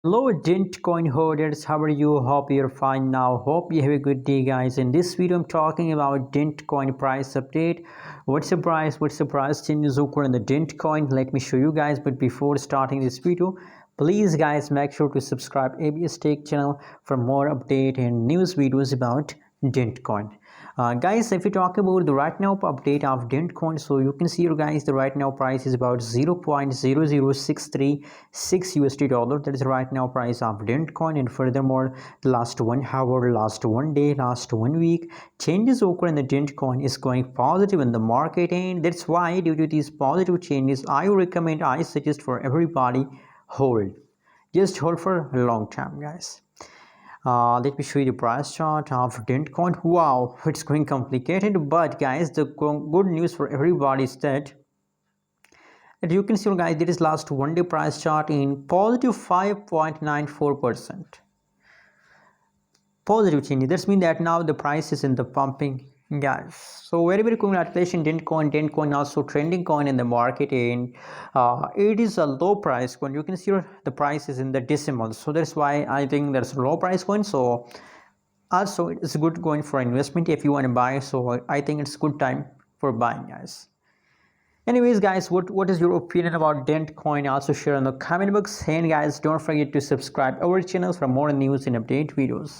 Hello Dent coin holders, how are you? Hope you're fine now. Hope you have a good day, guys. In this video I'm talking about Dent coin price update. What's the price changes occur in the Dent coin? Let me show you guys, but before starting this video, please guys make sure to subscribe ABS Tech channel for more update and news videos about Dent coin. Guys, if we talk about the right now update of Dent coin, so you can see here guys, the right now price is about 0.00636 USD dollar. That is the right now price of Dent coin. And furthermore, the last 1 hour, last 1 day, last 1 week, changes occur in the Dent coin is going positive in the market, and that's why due to these positive changes, I suggest for everybody hold, just hold for a long time, guys. Let me show you the price chart of Dent coin. Wow, it's going complicated, but guys, the good news for everybody is that you can see, guys, there is last 1 day price chart in positive 5.94%. Positive change. That means that now the price is in the pumping, guys. So very congratulations, Dent coin also trending coin in the market, and it is a low price coin. You can see the price is in the decimals, so that's why I think there's a low price coin. So also it's good going for investment if you want to buy, so I think it's good time for buying, guys. Anyways, guys, what is your opinion about Dent coin? Also share in the comment box, and guys, don't forget to subscribe our channel for more news and update videos.